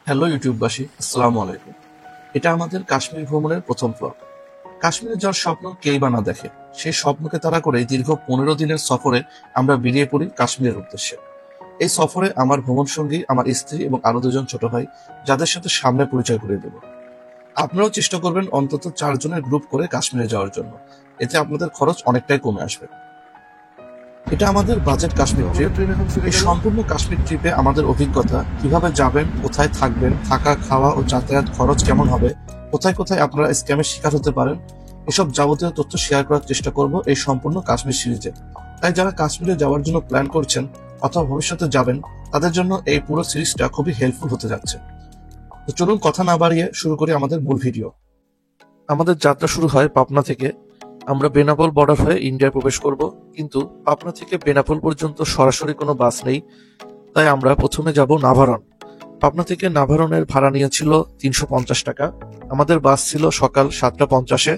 Hello ইউটিউববাসী, আসসালামু আলাইকুম। এটা আমাদের কাশ্মীর ভ্রমণের প্রথম ব্লগ। কাশ্মীরে যাওয়ার স্বপ্ন কেই বা না দেখে, সেই স্বপ্নকে তাড়া করে দীর্ঘ 15 দিনের সফরে আমরা বেরিয়ে পড়ি কাশ্মীরের উদ্দেশ্যে। এই সফরে আমার ভ্রমণ সঙ্গী, আমার স্ত্রী এবং আরো দুজন ছোট ভাই, যাদের সাথে সামনে পরিচয় করিয়ে দেব। আপনারাও চেষ্টা করবেন অন্তত 4 জনের গ্রুপ করে কাশ্মীরে যাওয়ার জন্য, এতে আপনাদের খরচ অনেকটাই কমে আসবে। এটা আমাদের বাজেট কাশ্মীর ট্রিপ। এই সম্পূর্ণ কাশ্মীর ট্রিপে আমাদের অভিজ্ঞতা, কিভাবে যাবেন, কোথায় থাকবেন, থাকা খাওয়া ও যাতায়াত খরচ কেমন হবে, কোথায় কোথায় আপনারা স্ক্যামের শিকার হতে পারেন, এসব যাবতীয় তথ্য শেয়ার করার চেষ্টা করব এই সম্পূর্ণ কাশ্মীর সিরিজে। তাই যারা কাশ্মীরে যাওয়ার জন্য প্ল্যান করছেন অথবা ভবিষ্যতে যাবেন, তাদের জন্য এই পুরো সিরিজটা খুবই হেল্পফুল হতে যাচ্ছে। তো চলুন কথা না বাড়িয়ে শুরু করি আমাদের মূল ভিডিও। আমাদের যাত্রা শুরু হয় পাবনা থেকে। আমরা বেনাপোল বর্ডার হয়ে ইন্ডিয়ায় প্রবেশ করব, কিন্তু পাবনা থেকে বেনাপোল পর্যন্ত সরাসরি কোনো বাস নেই। তাই আমরা প্রথমে যাব নাভারন। পাবনা থেকে নাভারনের ভাড়া নিয়েছিল 350 টাকা। আমাদের বাস ছিল সকাল 7:50-এ।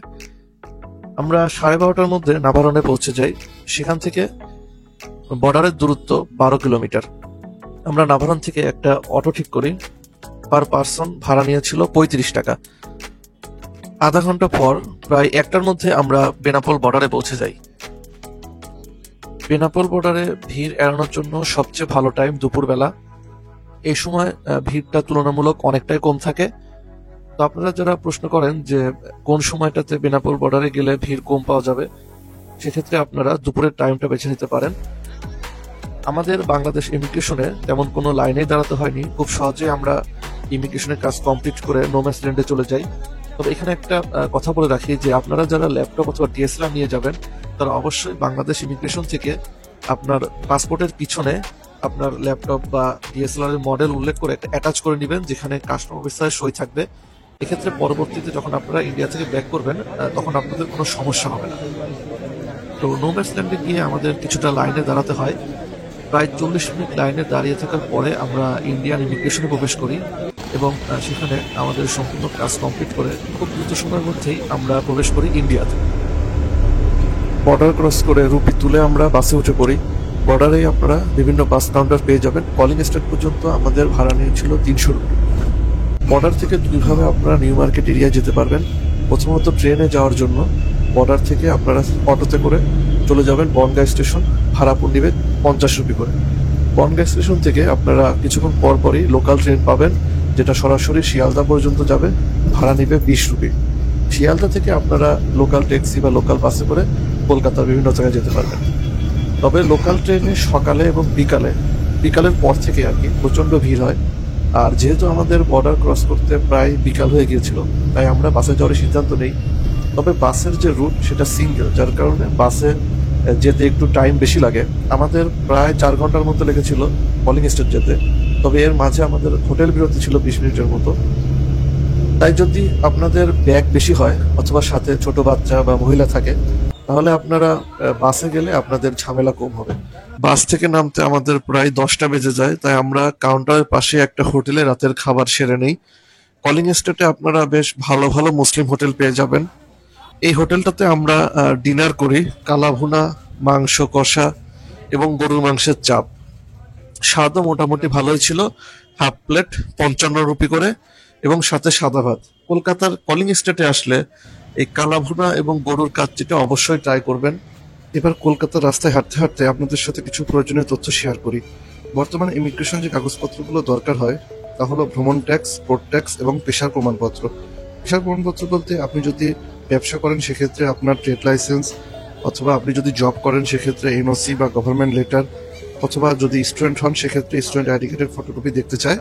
আমরা 12:30টার মধ্যে নাভারনে পৌঁছে যাই। সেখান থেকে বর্ডারের দূরত্ব 12 কিলোমিটার। আমরা নাভারন থেকে একটা অটো ঠিক করি। পার পার্সন ভাড়া নিয়েছিল 35 টাকা। আধা ঘন্টা পর প্রায় 1টার মধ্যে আমরা বেনাপোল বর্ডারে পৌঁছে যাই। বেনাপোল বর্ডারে ভিড় এড়ানোর জন্য সবচেয়ে ভালো টাইম দুপুরবেলা। এই সময় ভিড়টা তুলনামূলক অনেকটাই কম থাকে। তো আপনারা যারা প্রশ্ন করেন যে কোন সময়টাতে বেনাপোল বর্ডারে গেলে ভিড় কম পাওয়া যাবে, সেক্ষেত্রে আপনারা দুপুরের টাইমটা বেছে নিতে পারেন। আমাদের বাংলাদেশ ইমিগ্রেশনে তেমন কোনো লাইনেই দাঁড়াতে হয়নি, খুব সহজে আমরা ইমিগ্রেশনের কাজ কমপ্লিট করে নোম্যান্স ল্যান্ডে চলে যাই। তবে এখানে একটা কথা বলে রাখি যে আপনারা যারা ল্যাপটপ অথবা ডিএসএলআর নিয়ে যাবেন, তারা অবশ্যই বাংলাদেশ ইমিগ্রেশন থেকে আপনার পাসপোর্টের পিছনে আপনার ল্যাপটপ বা ডিএসএলআর এর মডেল উল্লেখ করে একটা অ্যাটাচ করে নেবেন, যেখানে কাস্টম অফিসারের সই থাকবে। এক্ষেত্রে পরবর্তীতে যখন আপনারা ইন্ডিয়া থেকে ব্যাক করবেন, তখন আপনাদের কোনো সমস্যা হবে না। তো নোম্যান্স ল্যান্ডে গিয়ে আমাদের কিছুটা লাইনে দাঁড়াতে হয়। প্রায় 40 মিনিট লাইনে দাঁড়িয়ে থাকার পরে আমরা ইন্ডিয়ান ইমিগ্রেশনে প্রবেশ করি এবং সেখানে আমাদের সম্পূর্ণ কাজ কমপ্লিট করে খুব দ্রুত সময়ের মধ্যেই আমরা প্রবেশ করি ইন্ডিয়াতে। বর্ডার ক্রস করে রুপি তুলে আমরা বাসে উঠে পড়ি। বর্ডারেই আপনারা বিভিন্ন বাস কাউন্টার পেয়ে যাবেন। কলিং স্টেট পর্যন্ত আমাদের ভাড়া নিয়েছিল 300 রুপি। বর্ডার থেকে দুইভাবে আপনারা নিউ মার্কেট এরিয়া যেতে পারবেন। প্রথমত ট্রেনে যাওয়ার জন্য বর্ডার থেকে আপনারা অটোতে করে চলে যাবেন বনগাঁ স্টেশন, ভাড়া নেবে 50 রুপি করে। বনগাঁ স্টেশন থেকে আপনারা কিছুক্ষণ পর পরই লোকাল ট্রেন পাবেন, যেটা সরাসরি শিয়ালদা পর্যন্ত যাবে, ভাড়া নেবে 20 রুপি। শিয়ালদা থেকে আপনারা লোকাল ট্যাক্সি বা লোকাল বাসে করে কলকাতার বিভিন্ন জায়গায় যেতে পারবেন। তবে লোকাল ট্রেনে সকালে এবং বিকালের পর থেকে আর কি প্রচন্ড ভিড় হয়। আর যেহেতু আমাদের বর্ডার ক্রস করতে প্রায় বিকাল হয়ে গিয়েছিল, তাই আমরা বাসে যাওয়ার সিদ্ধান্ত নেই। তবে বাসের যে রুট সেটা সিঙ্গেল, যার কারণে বাসে যেতে একটু টাইম বেশি লাগে। আমাদের প্রায় 4 ঘন্টার মতো লেগেছিল কলিং স্টেট যেতে। তবে এর মাঝে আমাদের হোটেল বিরতি ছিল 20 মিনিটের মতো। তাই যদি আপনাদের ব্যাগ বেশি হয় অথবা সাথে ছোট বাচ্চা বা মহিলা থাকে, তাহলে আপনারা বাসে গেলে আপনাদের ঝামেলা কম হবে। বাস থেকে নামতে আমাদের প্রায় 10টা বেজে যায়, তাই আমরা কাউন্টারের পাশে একটা হোটেলে রাতের খাবার সেরে নেই। কলিং স্টেটে আপনারা বেশ ভালো ভালো মুসলিম হোটেল পেয়ে যাবেন। এই হোটেলটাতে আমরা ডিনার করি। কালা ভুনা, মাংস কষা এবং গরুর মাংসের চাপ। স্বাদও মোটামুটি ভালোই ছিল। হাফ প্লেট 55 রুপি করে এবং সাথে সাদা ভাত। কলকাতার কলিং স্টেটে আসলে এই কালা ভুনা এবং গরুর কাচ্চিটা অবশ্যই ট্রাই করবেন। এবার কলকাতার রাস্তায় হাঁটতে হাঁটতে আপনাদের সাথে কিছু প্রয়োজনীয় তথ্য শেয়ার করি। বর্তমানে ইমিগ্রেশন যে কাগজপত্রগুলো দরকার হয়, তা হলো ভ্রমণ ট্যাক্স, পোর্ট ট্যাক্স এবং পেশার প্রমাণপত্র। পেশার প্রমাণপত্র বলতে আপনি যদি ব্যবসা করেন সেক্ষেত্রে আপনার ট্রেড লাইসেন্স, অথবা আপনি যদি জব করেন সেক্ষেত্রে এনওসি বা গভর্নমেন্ট লেটার, অথবা যদি স্টুডেন্ট হন সেক্ষেত্রে স্টুডেন্ট আইডি কার্ডের ফটোকপি দেখতে চায়।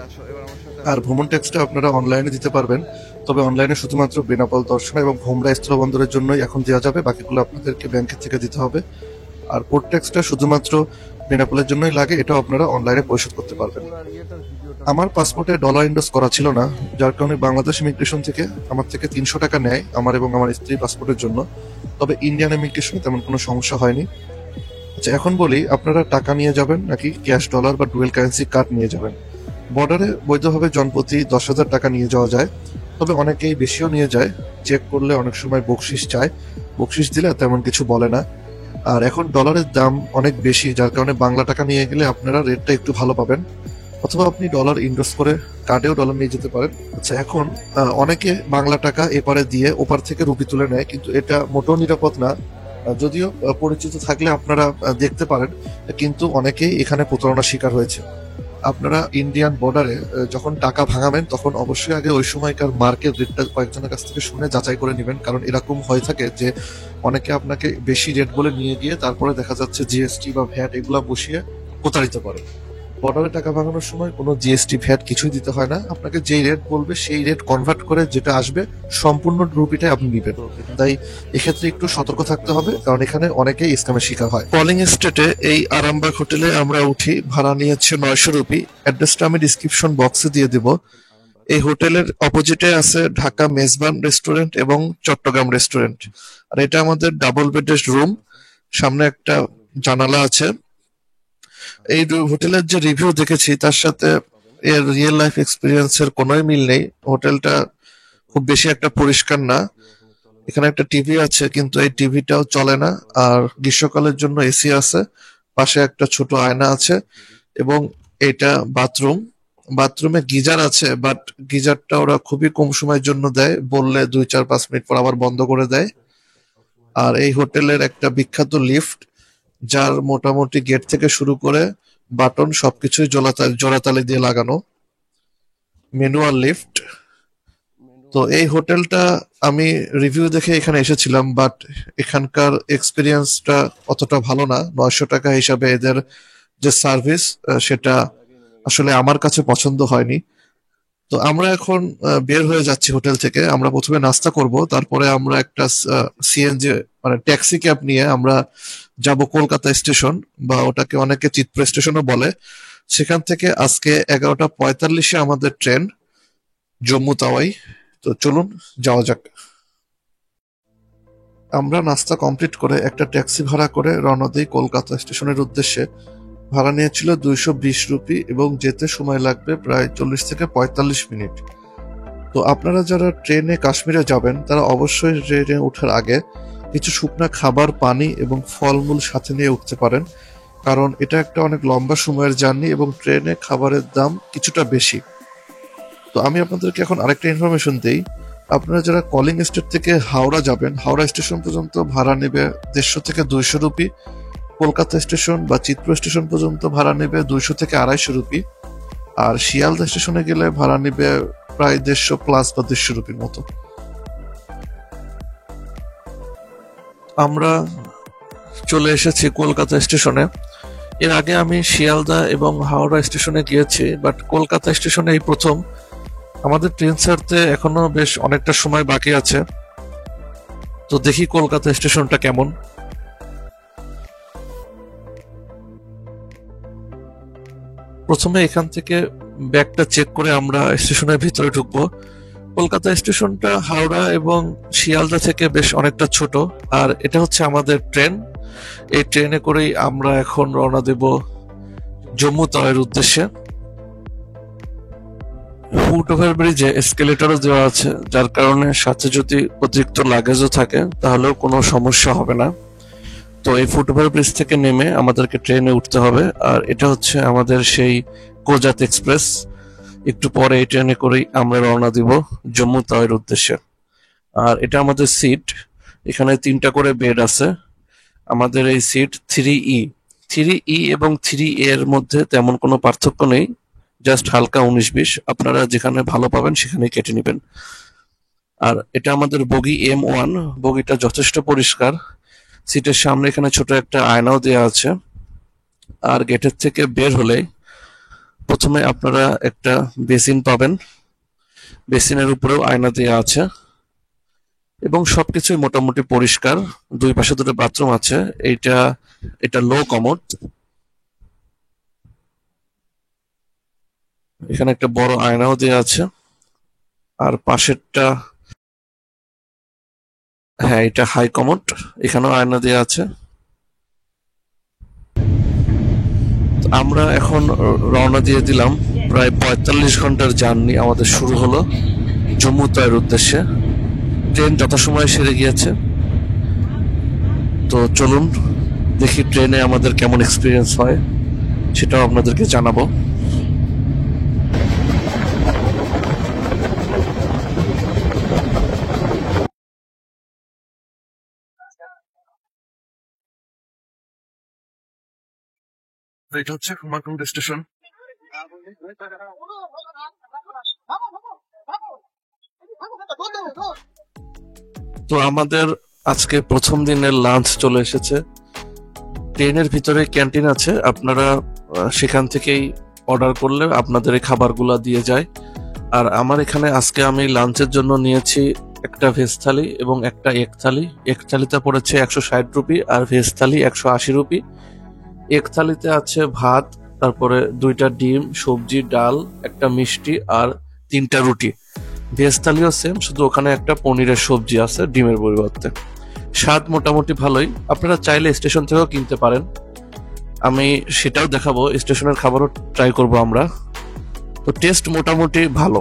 আর ভ্রমণ ট্যাক্সটা আপনারা অনলাইনে দিতে পারবেন। তবে অনলাইনে শুধুমাত্র বেনাপোল দর্শন এবং ভোমরা স্থলবন্দরের জন্যই এখন দেওয়া যাবে, বাকিগুলো আপনাদেরকে ব্যাংকের থেকে দিতে হবে। আর পোর্ট ট্যাক্সটা শুধুমাত্র বেনাপোলের জন্যই লাগে, এটাও আপনারা অনলাইনে পরিশোধ করতে পারবেন। আমার পাসপোর্টে ডলার ইন্ডোজ করা ছিল না, যার কারণে বাংলাদেশ ইমিগ্রেশন থেকে আমার থেকে 300 টাকা নেয় আমার এবং আমার স্ত্রীর পাসপোর্টের জন্য। তবে ইন্ডিয়ান ইমিগ্রেশনে তেমন কোনো সমস্যা হয়নি। আচ্ছা, এখন বলি আপনারা টাকা নিয়ে যাবেন নাকি ক্যাশ, ডলার বা ডুয়েল কারেন্সি কার্ড নিয়ে যাবেন। বর্ডারে বৈধভাবে জনপ্রতি 10,000 টাকা নিয়ে যাওয়া যায়, তবে অনেকেই বেশিও নিয়ে যায়। চেক করলে অনেক সময় বকশিস চায়, বকশিস দিলে তেমন কিছু বলে না। আর এখন ডলারের দাম অনেক বেশি, যার কারণে বাংলা টাকা নিয়ে গেলে আপনারা রেটটা একটু ভালো পাবেন। অথবা আপনি ডলার ইনভেস্ট করে কার্ডেও ডলার নিয়ে যেতে পারেন। আচ্ছা, এখন অনেকে বাংলা টাকা এপারে দিয়ে ওপার থেকে রুপি তুলে নেয়, কিন্তু এটা মোটেও নিরাপদ না। যদিও পরিচিত থাকলে আপনারা দেখতে পারেন, কিন্তু অনেকেই এখানে প্রতারণার শিকার হয়েছে। আপনারা ইন্ডিয়ান বর্ডারে যখন টাকা ভাঙাবেন তখন অবশ্যই আগে ওই সময়কার মার্কেট রেটটা কয়েকজনের কাছ থেকে শুনে যাচাই করে নেবেন, কারণ এরকম হয়ে থাকে যে অনেকে আপনাকে বেশি রেট বলে নিয়ে গিয়ে তারপরে দেখা যাচ্ছে জিএসটি বা ভ্যাট এগুলা বসিয়ে প্রতারিত করে। বর্ডারে টাকা ভাঙানোর সময় কোনো জিএসটি ভ্যাট কিছুই দিতে হয় না, আপনাকে যেই রেট বলবে সেই রেট কনভার্ট করে যেটা আসবে সম্পূর্ণ রুপিটাই আপনি নিবেন। তাই এক্ষেত্রে একটু সতর্ক থাকতে হবে, কারণ এখানে অনেকেই স্ক্যামের শিকার হয়। কলিং স্টেটে এই আরামবাগ হোটেলে আমরা উঠি, ভাড়া নিয়েছে 900 রুপি। অ্যাড্রেসটা আমি ডিসক্রিপশন বক্সে দিয়ে দিব। এই হোটেলের অপোজিটে আছে ঢাকা মেজবান রেস্টুরেন্ট এবং চট্টগ্রাম রেস্টুরেন্ট। আর এটা আমাদের ডাবল বেডেড রুম, সামনে একটা জানালা আছে। এই হোটেলের যে রিভিউ দেখেছি তার সাথে এর রিয়েল লাইফ এক্সপিরিয়েন্সের কোনোই মিল নেই। হোটেলটা খুব বেশি একটা পরিষ্কার না। এখানে একটা টিভি আছে, কিন্তু এই টিভিটাও চলে না। আর গ্রীষ্মকালের জন্য এসি আছে, পাশে একটা ছোট আয়না আছে, এবং এটা বাথরুম। বাথরুমে গিজার আছে, বাট গিজারটা ওরা খুবই কম সময়ের জন্য দেয়, বললে 2-4-5 মিনিট পর আবার বন্ধ করে দেয়। আর এই হোটেলের একটা বিখ্যাত লিফট, যার মোটামুটি গেট থেকে শুরু করে বাটন সবকিছুই জোড়াতালি দিয়ে লাগানো, ম্যানুয়াল লিফট। তো এই হোটেলটা আমি রিভিউ দেখে এখানে এসেছিলাম, বাট এখানকার এক্সপিরিয়েন্সটা অতটা ভালো না। 900 টাকা হিসাবে এদের যে সার্ভিস সেটা আসলে আমার কাছে পছন্দ হয়নি। তো আমরা এখন বের হয়ে যাচ্ছি হোটেল থেকে। আমরা প্রথমে নাস্তা করব, তারপরে আমরা একটা সিএনজি মানে ট্যাক্সি ক্যাব নিয়ে আমরা যাব কলকাতা স্টেশন, বা ওটাকে অনেকে চিতপুর স্টেশনও বলে। সেখান থেকে আজকে 11:45-এ আমাদের ট্রেন জম্মু তাওয়াই। তো চলুন যাওয়া যাক। আমরা নাস্তা কমপ্লিট করে একটা ট্যাক্সি ভাড়া করে রওনা দিই কলকাতা স্টেশনের উদ্দেশ্যে। ভাড়া নিয়েছিল 220 রুপি এবং যেতে সময় লাগবে প্রায় 40 থেকে 45 মিনিট। তো আপনারা যারা ট্রেনে কাশ্মীরে যাবেন তারা অবশ্যই ট্রেনে ওঠার আগে কিছু শুকনা খাবার, পানি এবং ফলমূল সাথে নিয়ে উঠতে পারেন, কারণ এটা একটা অনেক লম্বা সময়ের জার্নি এবং ট্রেনে খাবারের দাম কিছুটা বেশি। তো আমি আপনাদেরকে এখন আরেকটা ইনফরমেশন দিই। আপনারা যারা কলিং স্টেট থেকে হাওড়া যাবেন, হাওড়া স্টেশন পর্যন্ত ভাড়া নেবে 150 থেকে 200 রুপি। কলকাতা স্টেশন বা চিতপুর স্টেশন পর্যন্ত ভাড়া নেবে 200 থেকে 250 রুপি। আর শিয়ালদা স্টেশনে গেলে ভাড়া নেবে প্রায় 150 প্লাস বা 150 রুপির মতো। আমরা চলে এসেছি কলকাতা স্টেশনে। এর আগে আমি শিয়ালদা এবং হাওড়া স্টেশনে গিয়েছি, বাট কলকাতা স্টেশনে এই প্রথম। আমাদের ট্রেন ছাড়তে এখনো বেশ অনেকটা সময় বাকি আছে, তো দেখি কলকাতা স্টেশনটা কেমন। প্রথমে এখান থেকে ব্যাগটা চেক করে আমরা স্টেশনের ভিতরে ঢুকবো। কলকাতা স্টেশনটা হাওড়া এবং শিয়ালদা থেকে বেশ অনেকটা ছোট। আর এটা হচ্ছে আমাদের ট্রেন। এই ট্রেনে করেই আমরা এখন রওনা দেব জম্মু তাওয়ের উদ্দেশ্যে। ফুট ওভার ব্রিজে এসকেলেটরও দেওয়া আছে, যার কারণে সাথে যদি অতিরিক্ত লাগেজও থাকে তাহলেও কোনো সমস্যা হবে না। তো এই ফুট ওভার ব্রিজ থেকে নেমে আমাদেরকে ট্রেনে উঠতে হবে। আর এটা হচ্ছে আমাদের সেই কোজাত এক্সপ্রেস। একটু পরে এই ট্রেনে করেই আমরা রওনা দিব জম্মু তাওয়ের উদ্দেশ্যে। আর এটা আমাদের সিট, এখানে 3টা করে বেড আছে। আমাদের এই সিট 3E। 3E এবং 3A এর মধ্যে তেমন কোনো পার্থক্য নেই, জাস্ট হালকা 19-20। আপনারা যেখানে ভালো পাবেন সেখানে কেটে নেবেন। আর এটা আমাদের বগি M1। বগিটা যথেষ্ট পরিষ্কার। সিটের সামনে এখানে ছোট একটা আয়নাও দেওয়া আছে। আর গেটের থেকে বের হলে প্রথমে আপনারা একটা বেসিন পাবেন। বেসিনের উপরেও আয়না দেওয়া আছে এবং সবকিছুই মোটামুটি পরিষ্কার। দুই পাশে দুটো বাথরুম আছে। এটা লো কমোড। এখানে একটা বড় আয়নাও দেওয়া আছে। আর পাশেরটা, হ্যাঁ, এটা হাই কমোড, এখানেও আয়না দেওয়া আছে। আমরা এখন রওনা দিয়ে দিলাম। প্রায় 45 ঘন্টার জার্নি আমাদের শুরু হলো জম্মু তাওয়ের উদ্দেশ্যে। ট্রেন যথাসময়ে সেরে গিয়েছে। তো চলুন দেখি ট্রেনে আমাদের কেমন এক্সপিরিয়েন্স হয়, সেটাও আপনাদেরকে জানাবো। এটা হচ্ছে কুমারটুন্ডি স্টেশন। তো আমাদের আজকে প্রথম দিনের লাঞ্চ চলে এসেছে। ট্রেনের ভিতরে ক্যান্টিন আছে, আপনারা সেখান থেকেই অর্ডার করলে আপনাদের এই খাবারগুলো দিয়ে যায়। আর আমার এখানে আজকে আমি লাঞ্চের জন্য নিয়েছি একটা ভেজ থালি এবং একটা এগ থালি। এগ থালিতে পড়েছে 160 রুপি আর ভেজ থালি 180 রুপি। এগ থালিতে আছে ভাত, তারপরে 2টা ডিম, সবজি, ডাল, একটা মিষ্টি আর 3টা রুটি। ভেজ থালিও সেম, শুধু ওখানে একটা পনিরের সবজি আছে ডিমের পরিবর্তে। স্বাদ মোটামুটি ভালোই, আপনারা চাইলে স্টেশন থেকেও কিনতে পারেন। আমি সেটাও দেখাবো, স্টেশনের খাবারও ট্রাই করব আমরা। তো টেস্ট মোটামুটি ভালো।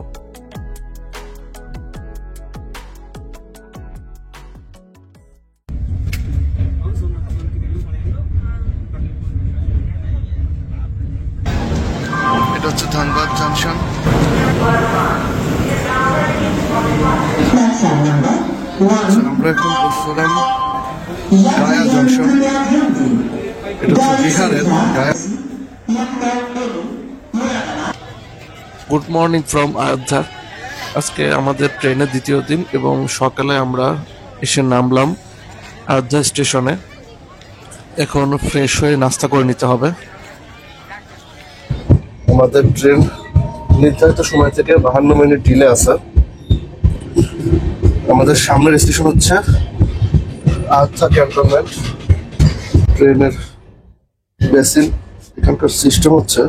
এটা হচ্ছে ধানবাদ জাংশন। আমরা এখন বলছিলাম গায়া জংশন। এটা হচ্ছে বিহারের Gaya. Good morning from Ayodhya. আজকে আমাদের ট্রেনের দ্বিতীয় দিন এবং সকালে আমরা এসে নামলাম আয়োধ্যা স্টেশনে। এখন ফ্রেশ হয়ে নাস্তা করে নিতে হবে। আমাদের ট্রেন নির্ধারিত সময় থেকে 52 মিনিট ডিলে আছে। আমাদের সামনের স্টেশন হচ্ছে আয়োধ্যা ক্যান্টনমেন্ট। ট্রেনের বেসিন, এখানকার সিস্টেম হচ্ছে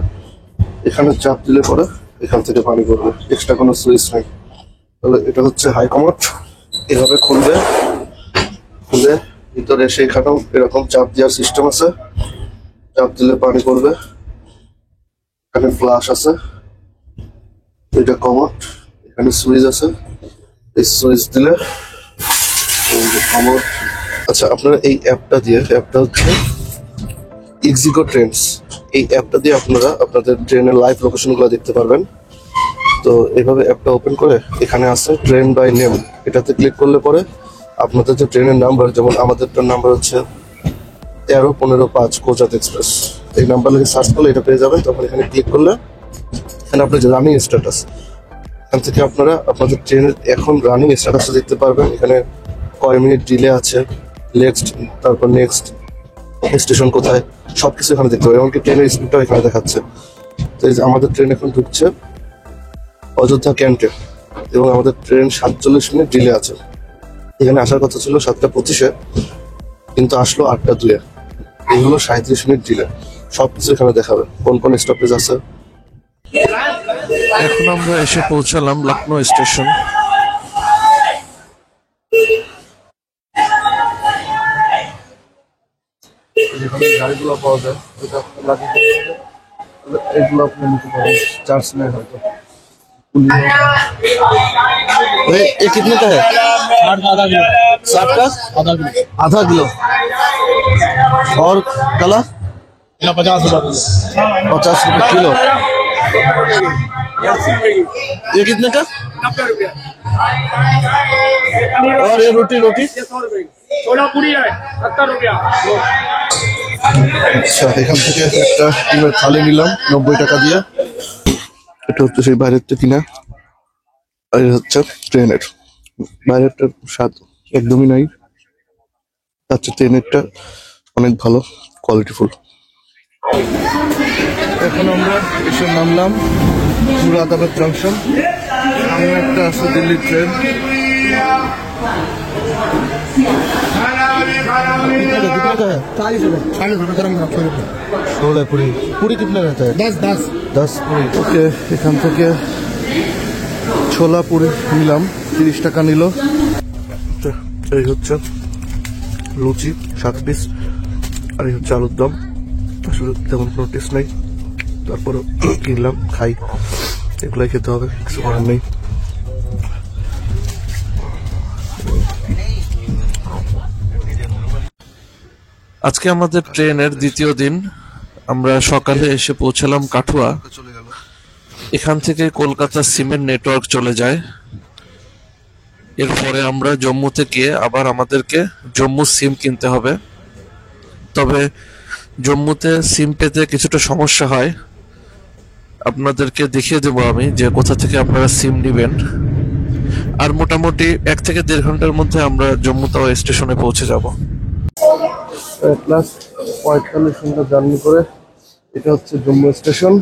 এখানে চাপ দিলে পরে এখান থেকে পানি পড়বে, এক্সট্রা কোনো সুইচ নেই। তাহলে এটা হচ্ছে হাই কমোড, এভাবে খুলবে, খুলে ভিতরে এসে এখানেও এরকম চাপ দেওয়ার সিস্টেম আছে, চাপ দিলে পানি পড়বে। এখানে ফ্লাশ আছে, এটা কমোড, এখানে সুইচ আছে, এই সুইচ দিলে কমোড। আচ্ছা, আপনারা এই অ্যাপটা দিয়ে, অ্যাপটা হচ্ছে ইক্সিগো ট্রেন্ডস, এই অ্যাপটা দিয়ে আপনারা আপনাদের ট্রেনের লাইভ লোকেশনগুলো দেখতে পারবেন। তো এইভাবে অ্যাপটা ওপেন করে এখানে আছে ট্রেন বাই নেম, এটাতে ক্লিক করলে পরে আপনাদের যে ট্রেনের নাম্বার, যেমন আমাদেরটার নাম্বার হচ্ছে 13-15-5 কোজাত এক্সপ্রেস, এই নাম্বার লিখে সার্চ করলে এটা পেয়ে যাবেন। তখন এখানে ক্লিক করলে এখানে আপনার যে রানিং স্ট্যাটাস, এখান থেকে আপনারা আপনাদের ট্রেনের এখন রানিং স্ট্যাটাসটা দেখতে পারবেন। এখানে কয় মিনিট ডিলে আছে, নেক্সট, তারপর নেক্সট স্টেশন কোথায়, সবকিছু এখানে দেখতে পাবেন। এমনকি ট্রেনের স্পিডটাও এখানে দেখাচ্ছে। তো এই যে আমাদের ট্রেন এখন ঢুকছে অযোধ্যা ক্যান্টে এবং আমাদের ট্রেন 47 মিনিট ডিলে আছে। এখানে আসার কথা ছিল 7টা 25-এ, কিন্তু আসলো 8টা 2-এ। এগুলো 37 মিনিট ডিলে। সবকিছু এখানে দেখাবে, কোন কোন স্টপেজ আছে। এখন আমরা এসে পৌঁছালাম লখনৌ স্টেশন। যেখানে গাড়িগুলো পাওয়া যায়, এগুলো আপনি নিতে পারেন, চার্জ নেই হয়তো। ये कितने का है? 60 का आधा किलो। और कला 50 रुपये किलो। ये कितने का? 90 रुपया। और ये रोटी रोटी 16 पूरी है 70 रुपया। আচ্ছা, এখান থেকে একটা ডিমের থালি নিলাম 90 টাকা দিয়ে। এটা হচ্ছে সেই বাইরের থেকে কিনা, আর হচ্ছে ট্রেনের। বাইরেরটার স্বাদ একদমই নাই, হচ্ছে ট্রেনেরটা অনেক ভালো, কোয়ালিটিফুল। এখন আমরা এসে নামলাম মুরাদাবাদ জংশন। সামনে একটা আছে দিল্লি ট্রেন। পুরি কিতনা रहता है? 10 পুরি। ওকে, এখান থেকে ছোলা পুরি নিলাম, 30 টাকা নিল। এই হচ্ছে লুচি 7 পিস, আর এই হচ্ছে আলুর দম। আসলে তেমন কোনো টেস্ট নাই, তারপরে কিনলাম, খাই, এগুলাই খেতে হবে, কিছু করার নেই। আজকে আমাদের ট্রেনের দ্বিতীয় দিন। আমরা সকালে এসে পৌঁছালাম কাঠুয়া। এখান থেকে কলকাতা সিমেন্ট নেটওয়ার্ক চলে যায়। এরপরে আমরা জম্মুতে গিয়ে আবার আমাদেরকে জম্মু সিম কিনতে হবে। তবে জম্মুতে সিম পেতে কিছুটা সমস্যা হয়। আপনাদেরকে দেখিয়ে দেবো আমি যে কোথা থেকে আপনারা সিম নেবেন। আর মোটামুটি 1 থেকে 1.5 ঘন্টার মধ্যে আমরা জম্মু তাওয়া স্টেশনে পৌঁছে যাব। প্লাস 45 ঘন্টা জার্নি করে এটা হচ্ছে জম্মু স্টেশন।